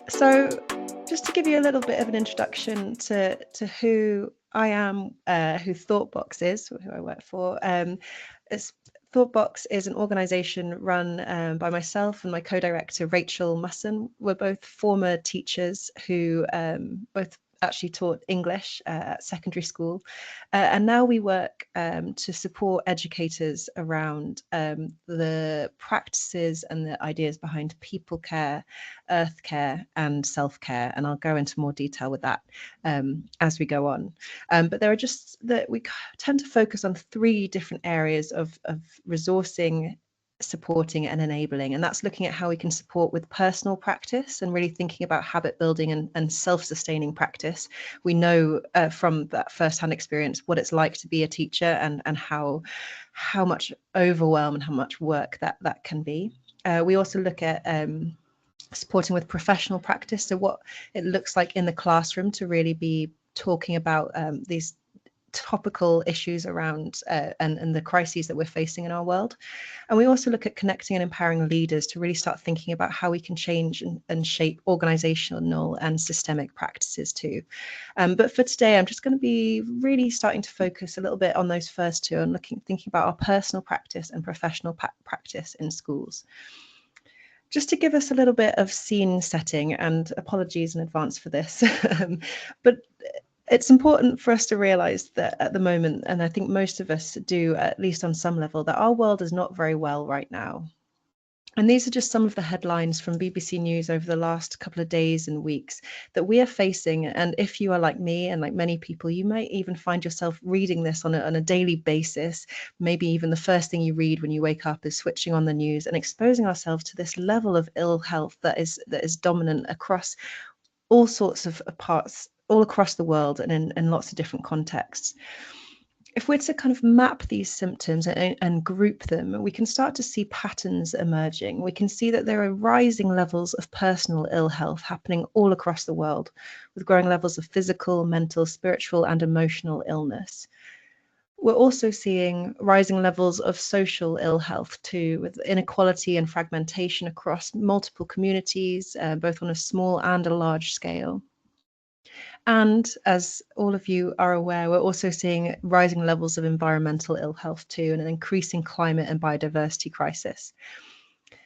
So just to give you a little bit of an introduction to who I am, who Thoughtbox is, who I work for. Thoughtbox is an organisation run by myself and my co-director Rachel Musson. We're both former teachers who both actually taught English at secondary school, and now we work to support educators around the practices and the ideas behind people care, earth care, and self-care. And I'll go into more detail with that as we go on. But there are just that we tend to focus on 3 different areas of resourcing, supporting, and enabling. And that's looking at how we can support with personal practice and really thinking about habit building and self-sustaining practice. We know from that first-hand experience what it's like to be a teacher and how much overwhelm and how much work that can be. We also look at supporting with professional practice, so what it looks like in the classroom to really be talking about these topical issues around and the crises that we're facing in our world. And we also look at connecting and empowering leaders to really start thinking about how we can change and shape organizational and systemic practices too. But for today, I'm just going to be really starting to focus a little bit on those first 2 and thinking about our personal practice and professional practice in schools. Just to give us a little bit of scene setting, and apologies in advance for this, but it's important for us to realize that at the moment, and I think most of us do, at least on some level, that our world is not very well right now. And these are just some of the headlines from BBC News over the last couple of days and weeks that we are facing. And if you are like me and like many people, you might even find yourself reading this on a daily basis. Maybe even the first thing you read when you wake up is switching on the news and exposing ourselves to this level of ill health that is dominant across all sorts of parts, all across the world and in lots of different contexts. If we're to kind of map these symptoms and group them, we can start to see patterns emerging. We can see that there are rising levels of personal ill health happening all across the world, with growing levels of physical, mental, spiritual, and emotional illness. We're also seeing rising levels of social ill health too, with inequality and fragmentation across multiple communities, both on a small and a large scale. And as all of you are aware, we're also seeing rising levels of environmental ill health too, and an increasing climate and biodiversity crisis.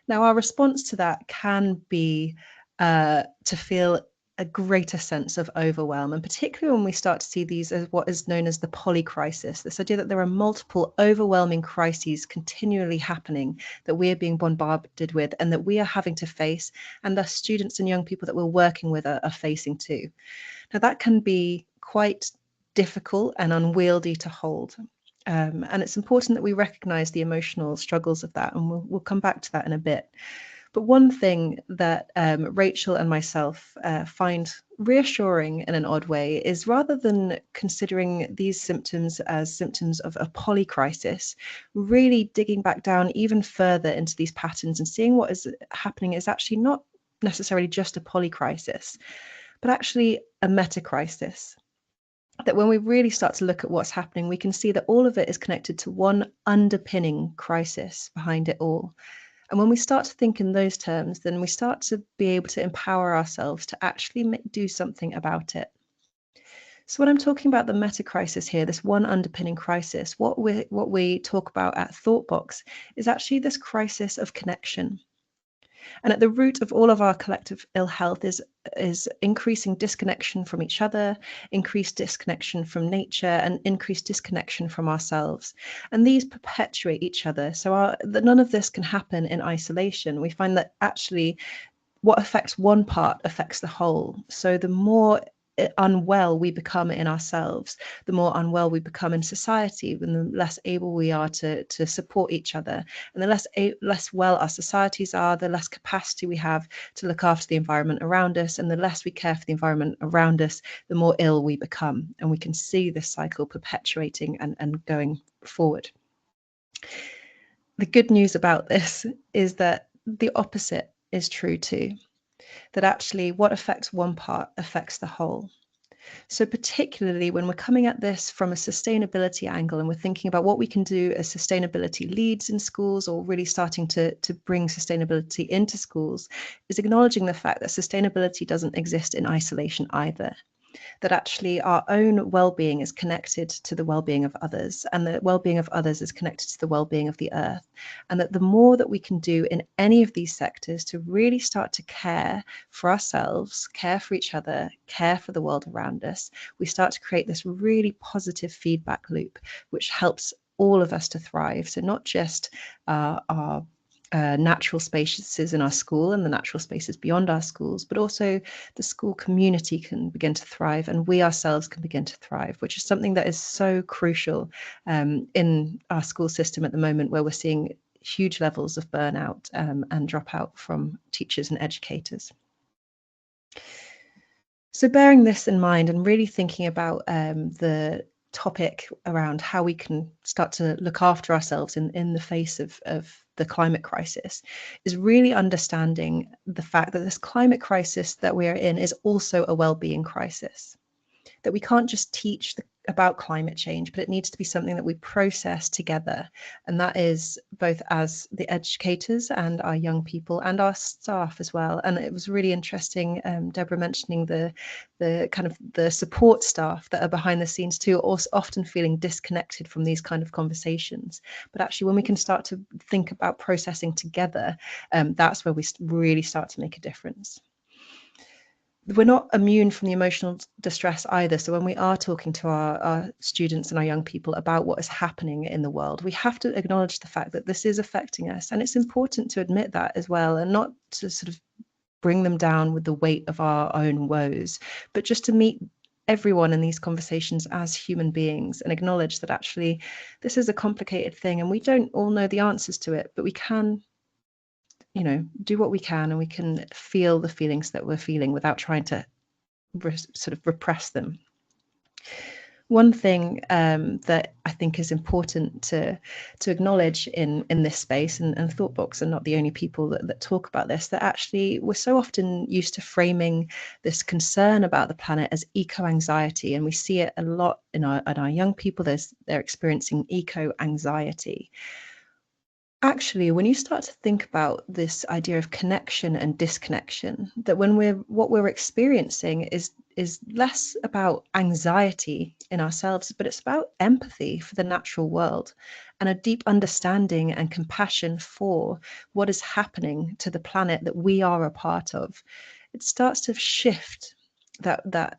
Now, our response to that can be to feel a greater sense of overwhelm, and particularly when we start to see these as what is known as the polycrisis, this idea that there are multiple overwhelming crises continually happening that we are being bombarded with and that we are having to face, and thus students and young people that we're working with are facing too. Now, that can be quite difficult and unwieldy to hold. And it's important that we recognize the emotional struggles of that, and we'll come back to that in a bit. But one thing that Rachel and myself find reassuring in an odd way is, rather than considering these symptoms as symptoms of a polycrisis, really digging back down even further into these patterns and seeing what is happening is actually not necessarily just a polycrisis, but actually a metacrisis. That when we really start to look at what's happening, we can see that all of it is connected to one underpinning crisis behind it all. And when we start to think in those terms, then we start to be able to empower ourselves to actually do something about it. So when I'm talking about the metacrisis here, this one underpinning crisis, what we talk about at Thoughtbox is actually this crisis of connection. And at the root of all of our collective ill health is increasing disconnection from each other, increased disconnection from nature, and increased disconnection from ourselves. And these perpetuate each other. So none of this can happen in isolation. We find that actually what affects one part affects the whole. So the more unwell we become in ourselves, the more unwell we become in society, and the less able we are to support each other. And the less well our societies are, the less capacity we have to look after the environment around us. And the less we care for the environment around us, the more ill we become. And we can see this cycle perpetuating and going forward. The good news about this is that the opposite is true too. That actually what affects one part affects the whole. So particularly when we're coming at this from a sustainability angle and we're thinking about what we can do as sustainability leads in schools, or really starting to bring sustainability into schools, is acknowledging the fact that sustainability doesn't exist in isolation either. That actually our own well-being is connected to the well-being of others, and the well-being of others is connected to the well-being of the earth. And that the more that we can do in any of these sectors to really start to care for ourselves, care for each other, care for the world around us, we start to create this really positive feedback loop, which helps all of us to thrive. So not just our natural spaces in our school and the natural spaces beyond our schools, but also the school community can begin to thrive, and we ourselves can begin to thrive, which is something that is so crucial in our school system at the moment, where we're seeing huge levels of burnout and dropout from teachers and educators. So bearing this in mind and really thinking about the topic around how we can start to look after ourselves in the face of the climate crisis, is really understanding the fact that this climate crisis that we are in is also a well-being crisis. That we can't just teach about climate change, but it needs to be something that we process together. And that is both as the educators and our young people and our staff as well. And it was really interesting, Deborah mentioning the kind of the support staff that are behind the scenes too, also often feeling disconnected from these kind of conversations. But actually, when we can start to think about processing together, that's where we really start to make a difference. We're not immune from the emotional distress either. So when we are talking to our students and our young people about what is happening in the world, we have to acknowledge the fact that this is affecting us. And it's important to admit that as well, and not to sort of bring them down with the weight of our own woes, but just to meet everyone in these conversations as human beings and acknowledge that actually this is a complicated thing and we don't all know the answers to it, but we can do what we can, and we can feel the feelings that we're feeling without trying to sort of repress them. One thing that I think is important to acknowledge in this space, and Thoughtbox are not the only people that talk about this, that actually we're so often used to framing this concern about the planet as eco-anxiety, and we see it a lot in our young people. They're experiencing eco-anxiety. Actually, when you start to think about this idea of connection and disconnection, that what we're experiencing is less about anxiety in ourselves, but it's about empathy for the natural world and a deep understanding and compassion for what is happening to the planet that we are a part of. It starts to shift that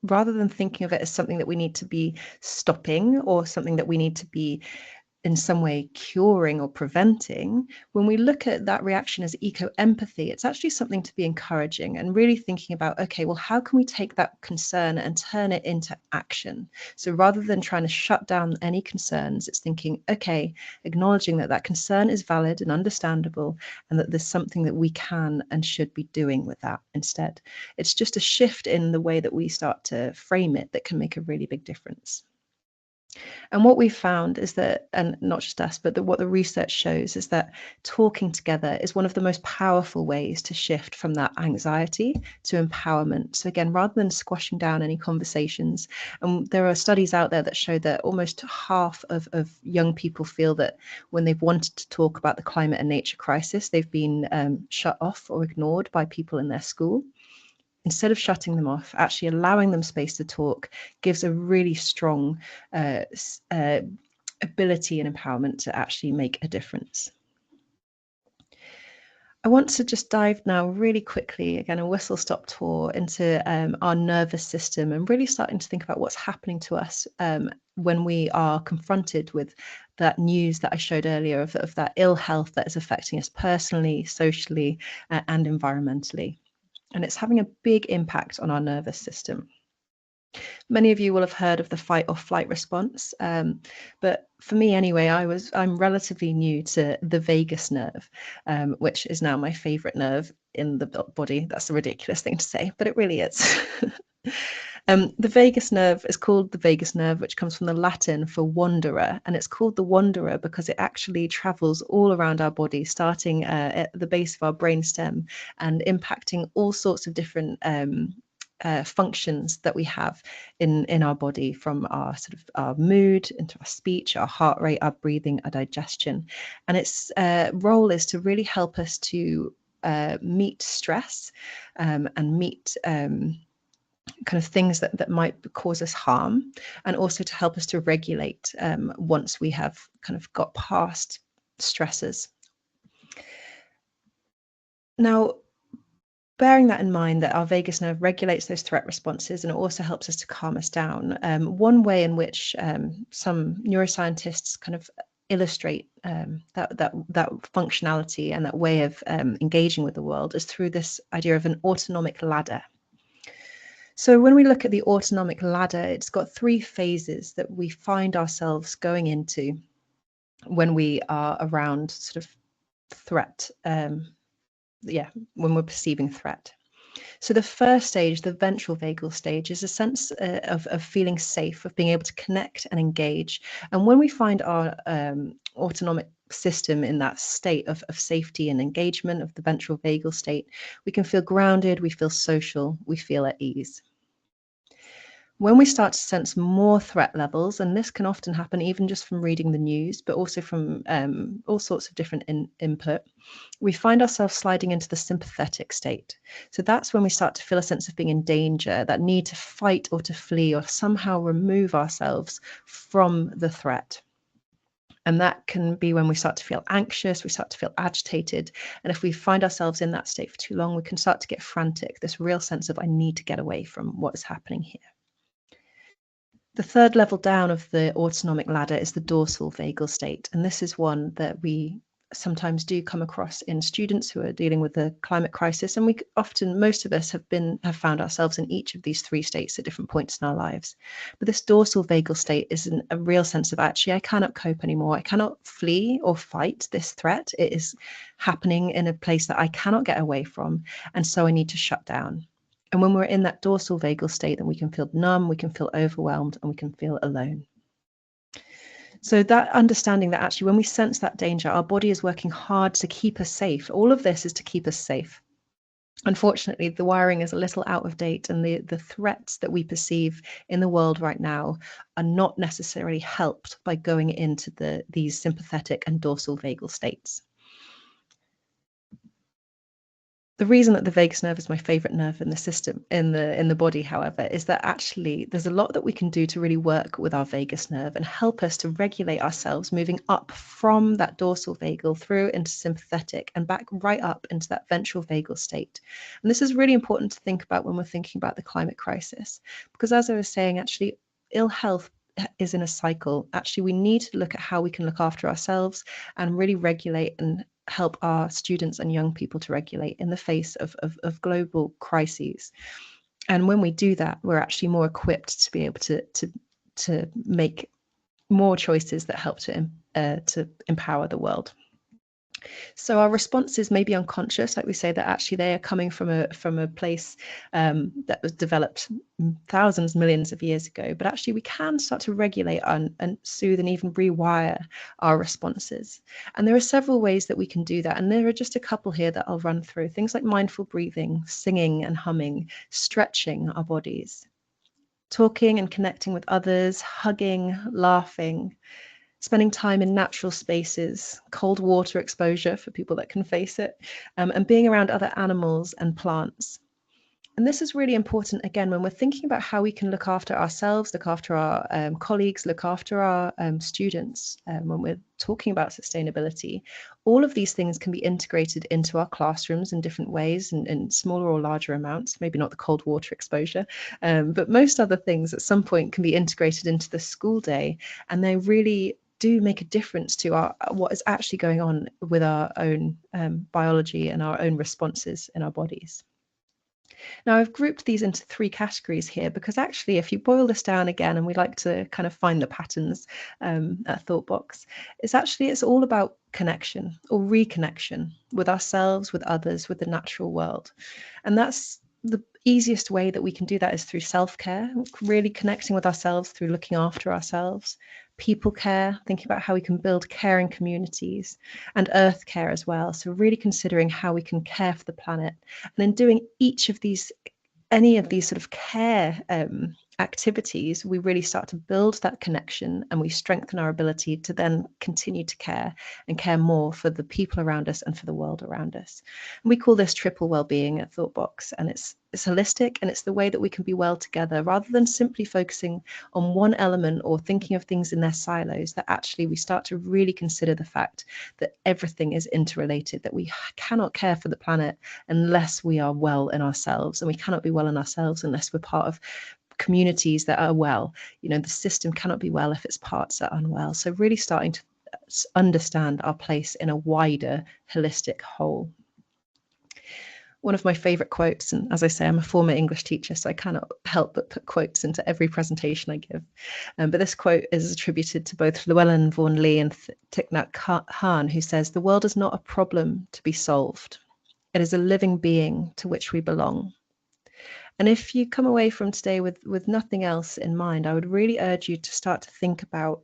rather than thinking of it as something that we need to be stopping or something that we need to be in some way curing or preventing. When we look at that reaction as eco-empathy, it's actually something to be encouraging and really thinking about, okay, well, how can we take that concern and turn it into action? So rather than trying to shut down any concerns, it's thinking, okay, acknowledging that concern is valid and understandable, and that there's something that we can and should be doing with that instead. It's just a shift in the way that we start to frame it that can make a really big difference. And what we found is that, and not just us, but what the research shows is that talking together is one of the most powerful ways to shift from that anxiety to empowerment. So again, rather than squashing down any conversations, and there are studies out there that show that almost half of young people feel that when they've wanted to talk about the climate and nature crisis, they've been shut off or ignored by people in their school. Instead of shutting them off, actually allowing them space to talk gives a really strong ability and empowerment to actually make a difference. I want to just dive now really quickly, again, a whistle-stop tour into our nervous system, and really starting to think about what's happening to us when we are confronted with that news that I showed earlier of that ill health that is affecting us personally, socially, and environmentally. And it's having a big impact on our nervous system. Many of you will have heard of the fight or flight response, but for me anyway, I'm relatively new to the vagus nerve, which is now my favorite nerve in the body. That's a ridiculous thing to say, but it really is. The vagus nerve is called the vagus nerve, which comes from the Latin for wanderer, and it's called the wanderer because it actually travels all around our body, starting at the base of our brainstem and impacting all sorts of different functions that we have in our body, from our sort of our mood into our speech, our heart rate, our breathing, our digestion. And its role is to really help us to meet stress and meet kind of things that might cause us harm, and also to help us to regulate once we have kind of got past stresses. Now, bearing that in mind, that our vagus nerve regulates those threat responses, and it also helps us to calm us down. One way in which some neuroscientists kind of illustrate that functionality and that way of engaging with the world is through this idea of an autonomic ladder. So when we look at the autonomic ladder, it's got 3 phases that we find ourselves going into when we are around sort of threat. When we're perceiving threat. So the first stage, the ventral vagal stage, is a sense of feeling safe, of being able to connect and engage. And when we find our autonomic system in that state of safety and engagement, of the ventral vagal state, we can feel grounded, we feel social, we feel at ease. When we start to sense more threat levels, and this can often happen even just from reading the news, but also from all sorts of different input, we find ourselves sliding into the sympathetic state. So that's when we start to feel a sense of being in danger, that need to fight or to flee or somehow remove ourselves from the threat. And that can be when we start to feel anxious, we start to feel agitated. And if we find ourselves in that state for too long, we can start to get frantic, this real sense of, I need to get away from what is happening here. The third level down of the autonomic ladder is the dorsal vagal state. And this is one that we sometimes do come across in students who are dealing with the climate crisis. And we often, most of us have found ourselves in each of these 3 states at different points in our lives. But this dorsal vagal state is a real sense of, actually, I cannot cope anymore. I cannot flee or fight this threat. It is happening in a place that I cannot get away from. And so I need to shut down. And when we're in that dorsal vagal state, then we can feel numb, we can feel overwhelmed, and we can feel alone. So that understanding that actually when we sense that danger, our body is working hard to keep us safe. All of this is to keep us safe. Unfortunately, the wiring is a little out of date, and the threats that we perceive in the world right now are not necessarily helped by going into these sympathetic and dorsal vagal states. The reason that the vagus nerve is my favorite nerve in the system, in the body, however, is that actually there's a lot that we can do to really work with our vagus nerve and help us to regulate ourselves, moving up from that dorsal vagal through into sympathetic and back right up into that ventral vagal state. And this is really important to think about when we're thinking about the climate crisis, because as I was saying, actually, ill health is in a cycle. Actually, we need to look at how we can look after ourselves and really regulate and help our students and young people to regulate in the face of global crises. And when we do that, we're actually more equipped to be able to make more choices that help to empower the world. So our responses may be unconscious, like we say, that actually they are coming from a place that was developed thousands, millions of years ago. But actually we can start to regulate and soothe and even rewire our responses. And there are several ways that we can do that. And there are just a couple here that I'll run through. Things like mindful breathing, singing and humming, stretching our bodies, talking and connecting with others, hugging, laughing, spending time in natural spaces, cold water exposure for people that can face it, and being around other animals and plants. And this is really important, again, when we're thinking about how we can look after ourselves, look after our colleagues, look after our students, when we're talking about sustainability. All of these things can be integrated into our classrooms in different ways, in smaller or larger amounts, maybe not the cold water exposure, but most other things at some point can be integrated into the school day, and they really do make a difference to what is actually going on with our own biology and our own responses in our bodies. Now, I've grouped these into 3 categories here because actually, if you boil this down again, and we like to kind of find the patterns at Thoughtbox, it's all about connection or reconnection with ourselves, with others, with the natural world. And that's the easiest way that we can do that is through self-care, really connecting with ourselves through looking after ourselves, people care, thinking about how we can build caring communities, and earth care as well. So really considering how we can care for the planet. And in doing each of these any of these sort of care activities, we really start to build that connection, and we strengthen our ability to then continue to care and care more for the people around us and for the world around us. And we call this triple well-being at Thoughtbox, and it's holistic, and it's the way that we can be well together rather than simply focusing on one element or thinking of things in their silos, that actually we start to really consider the fact that everything is interrelated, that we cannot care for the planet unless we are well in ourselves, and we cannot be well in ourselves unless we're part of communities that are well. You know, the system cannot be well if its parts are unwell. So really starting to understand our place in a wider holistic whole. One of my favorite quotes, and as I say, I'm a former English teacher, so I cannot help but put quotes into every presentation I give. But this quote is attributed to both Llewellyn Vaughan Lee and Thich Nhat Hanh, who says, "The world is not a problem to be solved. It is a living being to which we belong." And if you come away from today with nothing else in mind, I would really urge you to start to think about,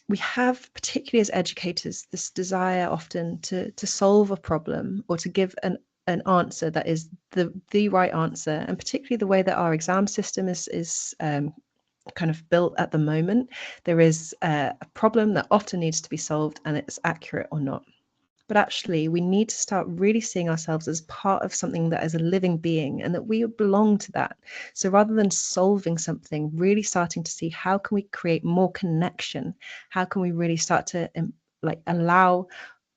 we have, particularly as educators, this desire often to solve a problem or to give an answer that is the right answer, and particularly the way that our exam system is kind of built at the moment. There is a problem that often needs to be solved, and it's accurate or not. But actually, we need to start really seeing ourselves as part of something that is a living being, and that we belong to that. So rather than solving something, really starting to see, how can we create more connection? How can we really start to allow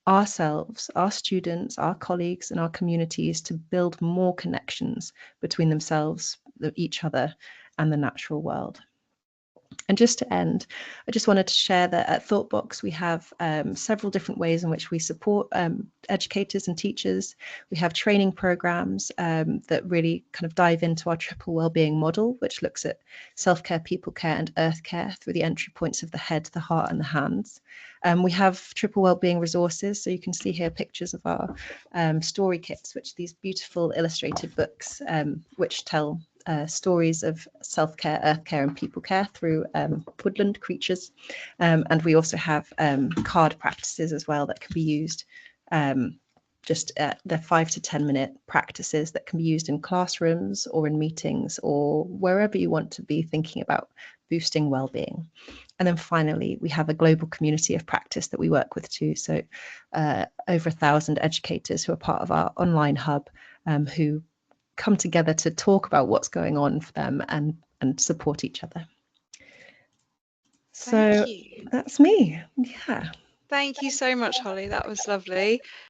ourselves, our students, our colleagues, and our communities to build more connections between themselves, each other, and the natural world? And just to end, I just wanted to share that at Thoughtbox, we have several different ways in which we support educators and teachers. We have training programs that really kind of dive into our triple wellbeing model, which looks at self-care, people care, and earth care through the entry points of the head, the heart, and the hands. We have triple wellbeing resources, so you can see here pictures of our story kits, which are these beautiful illustrated books which tell stories of self-care, earth care, and people care through woodland creatures. And we also have card practices as well that can be used. They're 5 to 10 minute practices that can be used in classrooms or in meetings or wherever you want to be thinking about boosting well-being. And then finally, we have a global community of practice that we work with too. So over 1,000 educators who are part of our online hub, who come together to talk about what's going on for them and support each other. So that's me. Yeah. Thank you so much, Holly. That was lovely.